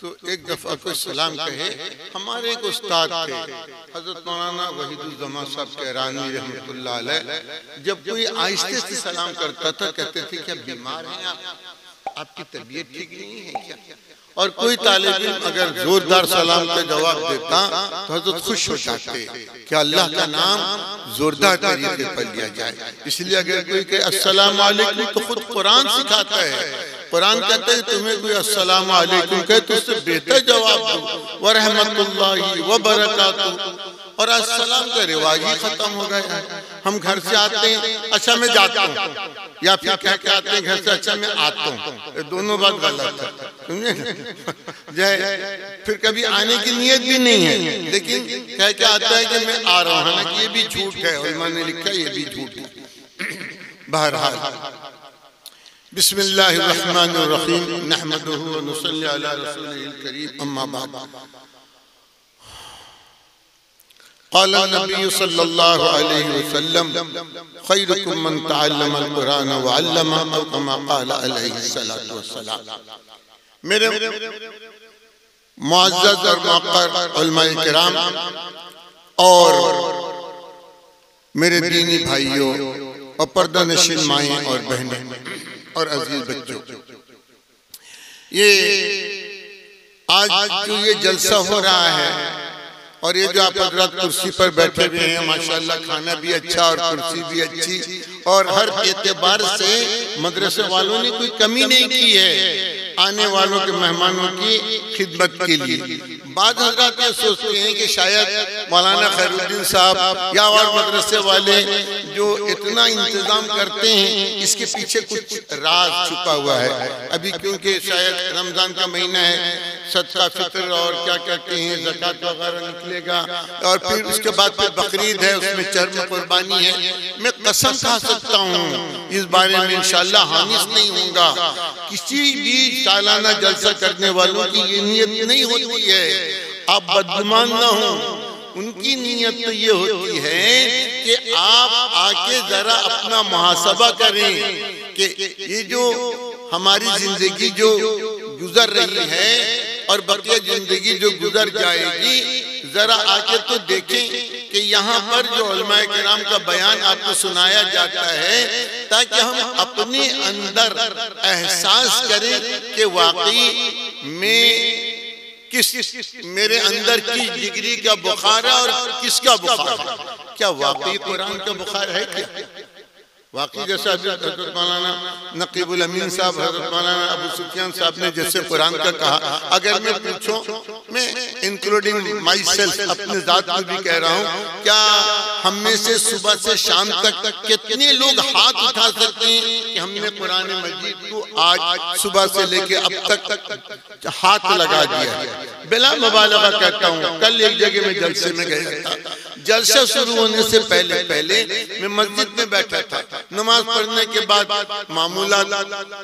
तो एक दफा कोई सलाम कहे, हमारे एक उस्ताद थे हजरत मौलाना वहीदुज़्ज़मान साहब कहरानी रहमतुल्लाह अलैह, जब कोई आहिस्ते से सलाम करता था कहते थे क्या बीमार हैं आप, आपकी तबीयत ठीक नहीं है क्या? और कोई तालिब इल्म अगर जोरदार सलाम का जवाब देता तो हजरत खुश हो जाते कि अल्लाह का नाम जोरदार तरीके पर लिया जाए। इसलिए अगर कोई कहे अस्सलाम वालेकुम तो खुद कुरान सिखाता है, कुरान कहता है तुम्हें कोई अस्सलाम वालेकुम कहे तो उससे बेहतर जवाब दो व रहमतुल्लाहि व बरकातुहू। और अस्सलाम का रिवाज ही खत्म हो गया है। हम घर से आते हैं अच्छा मैं जाता हूँ, या फिर क्या कहते हैं घर से अच्छा मैं आता हूँ, दोनों बात गलत है, समझे? जय फिर कभी आने की नियत भी नहीं है, लेकिन कह के आता है कि मैं आ रहा हूँ, हालांकि ये भी झूठ है, उलमा ने लिखा ये भी झूठ है। बहरहाल बिस्मिल्लाहिर्रहमानिर्रहीम नहमदुहु व नुसल्ली अला रसूलिल करीम अम्मा बाद। क़ाल नबी सल्लल्लाहु अलैहि वसल्लम खैरुकुम मन तअल्लमल कुरान व अल्लमहु औ कमा क़ाल अलैहि सल्लल्लाहु अलैहि वसल्लम। मेरे मुअज़्ज़ज़ और मुअक़्क़र उलमाए किराम और मेरे दीनी भाइयों और पर्दा नशीन माएँ और बहनें और अजीज बच्चों, ये आज जो ये जलसा हो रहा है और ये जो आप हज़रात कुर्सी पर बैठे हुए हैं, माशाअल्लाह खाना भी अच्छा और कुर्सी भी अच्छी, और हर एतबार से मदरसे वालों ने कोई कमी नहीं की है आने वालों के मेहमानों की खिदमत के लिए। बाद हज़रात ये सोचते हैं कि शायद मौलाना खैरुद्दीन साहब या और मदरसे वाले जो इतना इंतजाम करते हैं इसके पीछे कुछ राज छुपा हुआ है अभी, क्योंकि शायद रमजान का महीना है, सदका फितर और क्या कहते हैं ज़कात वगैरह निकलेगा, और फिर उसके बाद फिर बकरीद है, उसमें चर्म कुर्बानी है। मैं कसम खा सकता हूँ इस बारे में इंशाअल्लाह हानिस नहीं होगा, किसी भी सालाना जलसा करने वालों की ये नियत नहीं होती है आप बदगुमान ना हो, उनकी नियत तो ये होती है कि आप आके जरा अपना मुहासबा करें कि ये जो हमारी जिंदगी जो गुजर रही है और बकिया जिंदगी जो गुजर जाएगी, जरा आके तो देखें कि यहाँ पर जो उलमाए किराम का बयान आपको सुनाया जाता है, ताकि हम अपने अंदर एहसास करें कि वाकई में मेरे अंदर की डिग्री का बुखार है और किसका बुखार है, क्या वाकई कुरान का बुखार है क्या? वाकई जैसा हज़रत मौलाना नकीबुल अमीन साहब, हज़रत मौलाना अबू सुफियान साहब ने जैसे कुरान का कहा, अगर मैं पूछूं, मैं इंक्लूडिंग माई सेल्फ अपने जात को भी कह रहा हूँ, क्या हम में से सुबह से शाम तक कितने लोग हाथ उठा सकते हैं कि हमने कुरान मजीद को आज सुबह से लेके अब तक हाथ लगा दिया? बिला मुबालगा कहता हूँ, कल एक जगह में जलसे में गया था, जलसा शुरू होने से पहले मैं मस्जिद में बैठा था, नमाज पढ़ने के बाद मामूला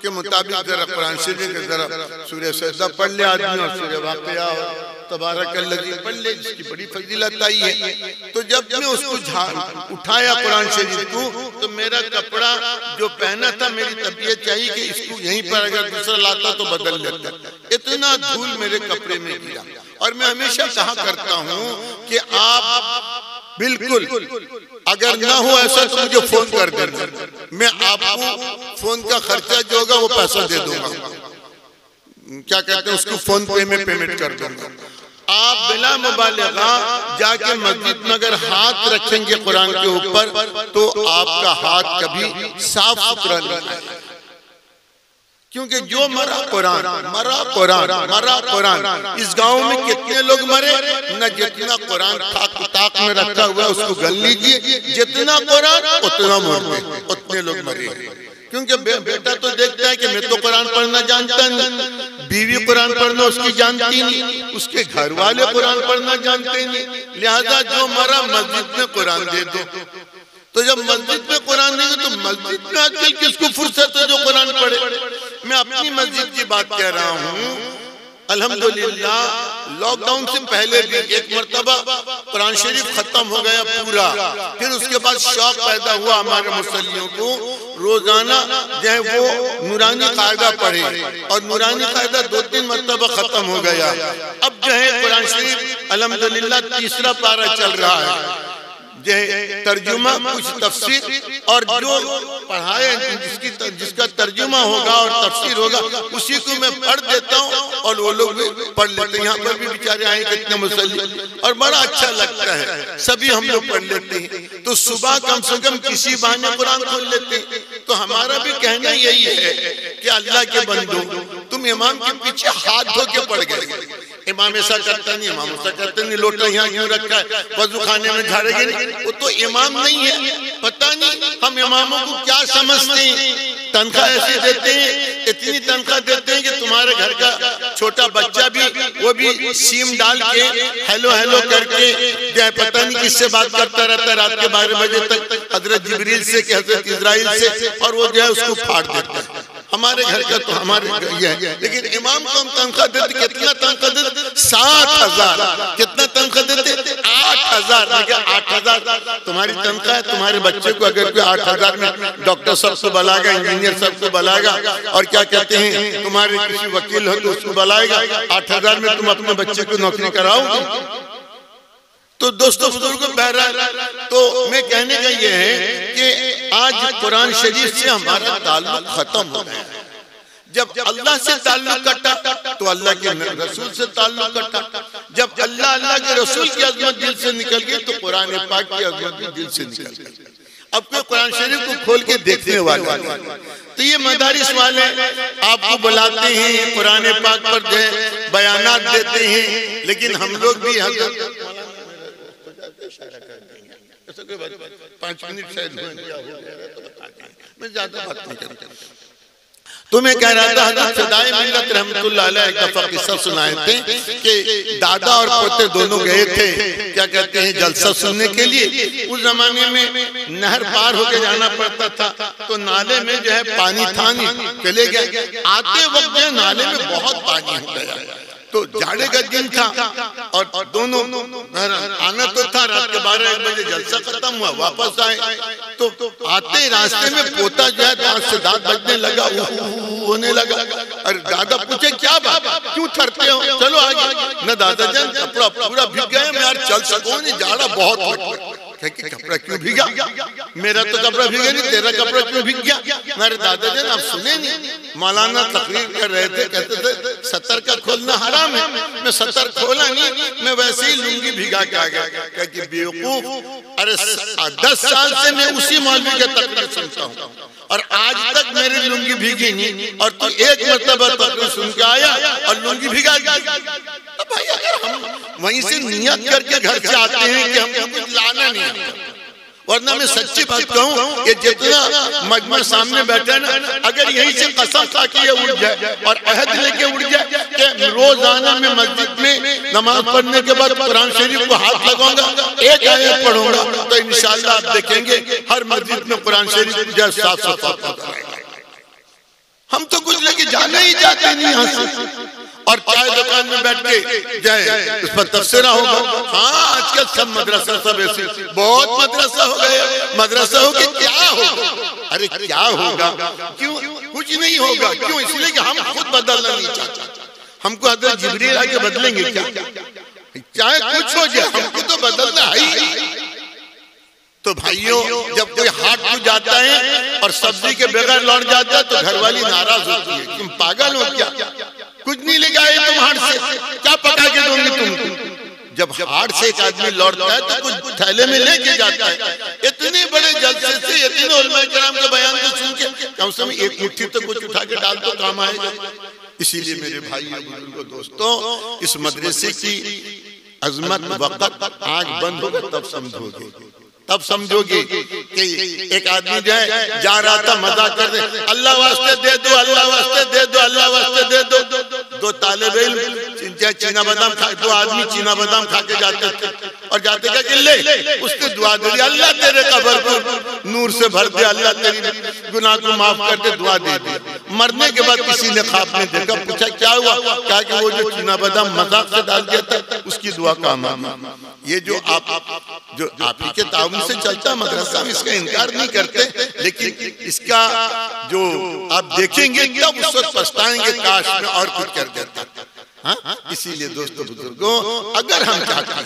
के मुताबिक जरा कुरान शरीफ के जरा सूरह सजदा पढ़ ले आदमी और सूरह वाक़िया तबारकल्लज़ी पढ़ ले, जिसकी बड़ी फजीलत आई है। तो जब मैं उसको उठाया कुरान शरीफ को, तो मेरा कपड़ा जो पहना था, मेरी तबीयत चाहिए कि इसको यहीं पर अगर दूसरा लाता तो बदल लेता, इतना धूल मेरे कपड़े में गिरा। और मैं हमेशा कहा करता हूँ कि आप बिल्कुल अगर ना हो ऐसा तो मुझे फोन कर देना, मैं आपको फोन का खर्चा जो होगा वो पैसा दे दूंगा, क्या कहते हैं उसको फोन पे में पेमेंट कर दूंगा। आप बिला मुबालगा जाके मस्जिद में अगर हाथ रखेंगे कुरान के ऊपर तो आपका हाथ कभी साफ सुथरा नहीं आएगा, क्योंकि जो मरा कुरान मरा कुरान मरा कुरान। इस गांव में कितने लोग मरे न, जितना कुरान ताक में रखा हुआ है उसको गल लीजिए, जितना कुरान उतना मरते, उतने लोग मरे। क्योंकि बेटा तो देखता है कि मैं तो कुरान पढ़ना जानता नहीं, बीवी कुरान पढ़ना उसकी जानती नहीं, उसके घर वाले कुरान पढ़ना जानते नहीं, लिहाजा जो मरा मस्जिद में कुरान दे दो। तो जब मस्जिद में कुरान नहीं है तो मस्जिद में आजकल किसको फुर्सत है जो कुरान पढ़े? मैं अपनी मस्जिद की बात कह रहा हूँ, अल्हम्दुलिल्लाह लॉकडाउन से पहले भी एक मर्तबा कुरान शरीफ खत्म हो गया पूरा, फिर उसके बाद शौक पैदा हुआ हमारे मुसल्लियों को रोजाना जो है वो नूरानी कायदा पढ़े, और नूरानी कायदा 2-3 मर्तबा खत्म हो गया। अब जो है कुरान शरीफ अल्हम्दुलिल्लाह तीसरा पारा चल रहा है, तर्जुमा कुछ तफसीर, और जो पढ़ाए जिसका तर्जुमा होगा और तफसीर होगा उसी को मैं पढ़ देता हूँ और वो लोग भी पढ़ लेते हैं। यहाँ पर भी बेचारे आए कितने मुसल्ली, और बड़ा अच्छा लगता है, सभी हम लोग पढ़ लेते हैं। तो सुबह कम से कम किसी बहाने कुरान खोल लेते हैं। तो हमारा भी कहना यही है कि अल्लाह के बंदो, तुम इमाम के पीछे हाथ धो के पड़ गए। इमाम ऐसा करता नहीं, इमाम ऐसा करता नहीं, लोटा यहाँ क्यों रखा है, वजू खाने में झाड़ेंगे नहीं, वो तो इमाम नहीं है। पता नहीं हम इमामों को क्या समझते हैं, तनख्वाह ऐसी देते हैं, इतनी तनख्वाह देते हैं कि तुम्हारे घर का छोटा बच्चा भी वो भी सीम डाल के हेलो हेलो करके जो है पता नहीं किससे बात करता रहता है रात के 12 बजे तक, हजरत जिब्रील से कि हजरत इजराइल से, और वो जो है उसको फाड़ देता है। हमारे घर का तो हमारे ये है, लेकिन इमाम को हम तनख्वाह देते, कितना तनख्वाह देते, 7,000। कितना तनख्वाह देते, 8,000। 8,000 तुम्हारी तनख्वाह है। तुम्हारे बच्चे को अगर कोई 8,000 में डॉक्टर साहब को बुलाएगा, इंजीनियर साहब को बुलाएगा, और क्या कहते हैं तुम्हारे किसी वकील हो तो उसको बुलाएगा, 8,000 में तुम अपने बच्चे को नौकरी कराओगे? तो दोस्तों बुजुर्गों, बहरहाल तो मैं कहने का ये है कि आज कुरान शरीफ से हमारा ताल्लुक खत्म हो गया है। जब अल्लाह से ताल्लुक कटा तो अल्लाह के रसूल से ताल्लुक कटा। जब अल्लाह के रसूल की अजमत दिल से निकल गई तो कुरान पाक की अजमत भी दिल से निकल गई। अब कोई कुरान शरीफ को खोल के देखने वाला, तो ये मदारिस वाले आपको बुलाते हैं, कुरान पाक पर बयानात देते हैं, लेकिन हम लोग भी 5 मिनट शायद मैं ज्यादा बात नहीं करता। तो मैं कह रहा था हज़रत सदाए मिल्लत रहमतुल्लाह अलैह एक दफा किस्सा सुनाए थे कि दादा और पोते दोनों गए थे, क्या कहते हैं, जलसा सुनने के लिए। उस जमाने में नहर पार होके जाना पड़ता था, तो नाले में जो है पानी था नहीं, चले गए। आते वक्त जो नाले में बहुत पानी हो गया, तो जाड़े का दिन था और दोनों आना तो था। रात के 12-1 बजे जलसा खत्म हुआ, वापस आए तो आते रास्ते में पोता जो है दांत से दांत बजने लगा, होने लगा। और दादा पूछे क्या बात, क्यों थरते हो, चलो आगे। न दादा जान कपड़ा पूरा भीग गया, मैं यार चल सकूं नहीं, जाड़ा बहुत। कपड़ा क्यों भीगा, मेरा तो कपड़ा भीगा नहीं, तेरा कपड़ा क्यों भीग गया। मेरे दादा जान आप सुने नहीं, मौलाना तकरीर कर रहे थे, कहते थे 70 का खोलना हराम है। मैं 70 खोला नहीं, मैं वैसे ही लुंगी भिगा के आ गया। कि बेवकूफ, अरे 10 साल से मैं उसी मौलवी का तकरीर सुनता हूँ और आज तक मेरी लुंगी भीगी नहीं, और तू एक मरतबा तकरीर सुन के आया और लुंगी भिगा गया। तो भाई अगर हम वहीं से नियत करके घर से आते हैं कि हमको कुछ लाना नहीं, वरना मैं सच्ची बात कहूँ कि जितना मजमा सामने बैठे ना, अगर यहीं से कसम खा के ये उड़ जाए और अहद लेके उड़ जाए कि रोजाना मैं मस्जिद में नमाज पढ़ने के बाद कुरान शरीफ को हाथ लगाऊंगा, एक आयत पढ़ूंगा, तो इंशाअल्लाह आप देखेंगे हर मस्जिद में कुरान शरीफ जो साफ सफाई। हम तो कुछ लेके जाना ही चाहते नहीं यहाँ से, और चाय दुकान में बैठ के जाए उस पर तफसीरा होगा। हाँ आजकल सब मदरसा, सब ऐसे बहुत मदरसा हो गए। मदरसा हो के क्या होगा, अरे क्या होगा, क्यों कुछ नहीं होगा, क्यों, इसलिए कि हम खुद बदलना नहीं चाहते। हमको हज़रत जिब्रील आके बदलेंगे क्या, चाहे कुछ हो जाए, हमको तो बदलना है। तो भाइयों, जब कोई हाट को जाता है और सब्जी के बगैर लौट जाता है तो घरवाली नाराज होती है, तुम पागल हो क्या, कुछ नहीं लेके आए तुम हाट से, क्या पका के दोगे तुम। जब हाट से एक आदमी लौटता है तो कुछ थैले में लेके जाता है। इतने बड़े जलसे से इतने उलमा किराम के बयान को सुन के कम से कम एक मुट्ठी तो कुछ उठा के डाल तो काम आएगा। इसीलिए मेरे भाइयों बुजुर्गों दोस्तों, इस मदरसे की अजमत वक्त आंख बंद होगा तब समझोगे, तब समझोगे कि एक आदमी जाए जा रहा था मजाक कर दे, अल्लाह वास्ते दे दो, अल्लाह वास्ते दे दो, अल्लाह वास्ते दे दो। 2 तालिब इल्म चीना बादाम खा, 2 आदमी चीना बादाम खा के जाते थे और जाते क्या कि ले उसने दुआ दे दी, अल्लाह तेरे कब्र को नूर से भर दे, अल्लाह तेरी गुनाह को माफ कर दे, दुआ दे दी। मरने के बाद किसी ने ख्वाब में देखा, पूछा क्या हुआ? क्या कि वो जो चीना बादाम मजाक से डाल दिया था, उसकी दुआ काम आ गई। ये जो आप ही के ताउन से चलता मदरसा, हम इसका इनकार नहीं करते, लेकिन इसका जो आप देखेंगे तब उस वक्त पछताएंगे, काश में और कुछ कर देता। हाँ, इसीलिए दोस्तों बुजुर्गों, अगर हम चाहते हैं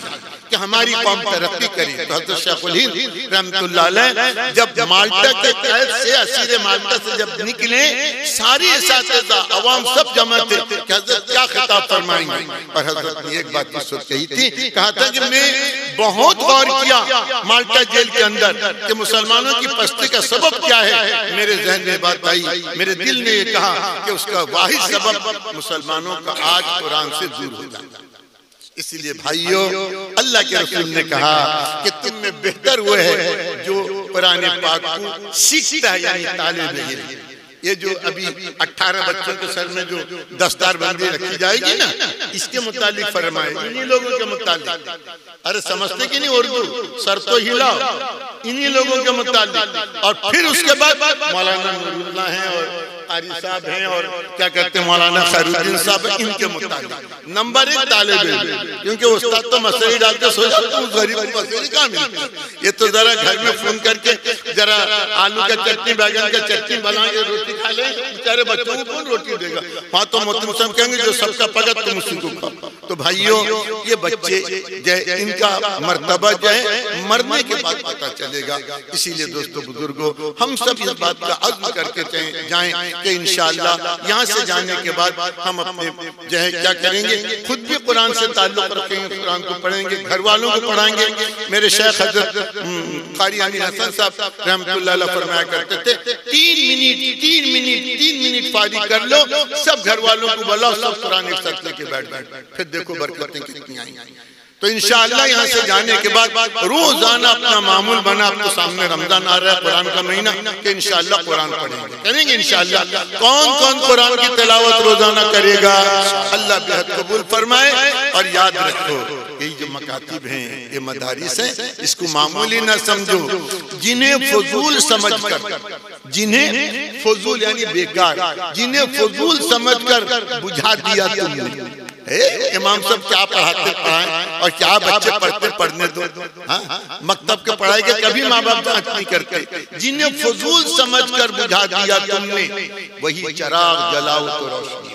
कि हमारी कौम तरक्की करे तो हज़रत शेखुल हिंद रहमतुल्लाह अलैह जब माल्टा के कैद से, असीर माल्टा से जब निकले, सारी इसातिज़ा अवाम सब जमा थे कि हज़रत क्या खिताब फरमाएंगे। और हज़रत ने एक बात इस वक्त कही थी, कहा था कि मैं बहुत गौर किया माल्टा जेल के अंदर कि मुसलमानों की पस्ती का सबब क्या है। मेरे ज़हन में बात आई, मेरे दिल ने ये कहा कि उसका वाहिद सबब मुसलमानों का आज कुरान से दूर हो जाना। इसलिए भाइयों, अल्लाह के रसूल ने कहा कि तुम में बेहतर वो है जो कुरान पाक को सीखता है, यानी तालिब इल्म। ये जो अभी 18 बच्चों के सर में जो दस्तार बंदी रखी जाएगी ना, इसके मुतालिक फरमाए, इन्हीं लोगों के मुतालिक। अरे समझते कि नहीं उर्दू, सर तो हिलाओ, इन्हीं लोगों के मुतालिक। और फिर उसके बाद मौलाना नूरुल्लाह हैं और कारी साहब हैं और क्या कहते हैं मौलाना खैरुद्दीन साहब, इनके मुताबिक नंबर 1 तालिब इल्म। क्योंकि उस्ताद तो मसरी डालते सोचता तू गरीब को मसरी कहाँ मिलता, ये तो जरा घर में फोन करके जरा आलू का चटनी बैगन का चटनी बना के रोटी खा ले, बेचारे बच्चों को कौन रोटी देगा। वहाँ तो मोहतरम साहब कहेंगे जो सबका पगत तुम उसी को खाओ। तो भाइयों, ये बच्चे जो इनका मर्तबा जो है मरने के बाद पता चलेगा। इसीलिए दोस्तों बुजुर्गों, हम सब इस बात का अज़्म करके जाएं कि इंशाअल्लाह यहाँ से जाने के बाद हम अपने जो है क्या करेंगे, खुद भी कुरान से ताल्लुक़ रखेंगे, कुरान को पढ़ेंगे, घर वालों को पढ़ाएंगे। मेरे शेख हज़रत क़ारी अमीन हसन साहब रहमतुल्लाह अलैह फरमाया करते थे, 3 मिनट फारिग कर लो, सब घर वालों को बुलाओ, सब कुरान एक साथ लेके बैठ, फिर देखो बरकतें कितनी आएंगी। तो इंशाअल्लाह यहाँ से जाने के बाद रोजाना अपना मामूल बना, आपको सामने रमजान आ रहा है, कुरान का महीना, कि इंशाअल्लाह कुरान पढ़ेंगे, करेंगे इंशाअल्लाह। कौन कौन कुरान की तिलावत रोजाना करेगा, अल्लाह बेहद कबूल फरमाए। और याद रखो, ये जो मकातिब हैं, ये मदारिस हैं, इसको मामूली ना समझो। जिन्हें फजूल समझकर, जिन्हें फजूल यानी बेकार, जिन्हें फजूल समझकर बुझा दिया तुमने। इमाम साहब क्या पढ़ाते पढ़ाएं और क्या बच्चे पढ़ते पढ़ने दो। हाँ, मकतब के पढ़ाई के कभी माँ बाप जांच नहीं करते। जिन्हें फजूल समझकर बुझा दिया तुमने, वही चराग जलाओ तो रोशनी।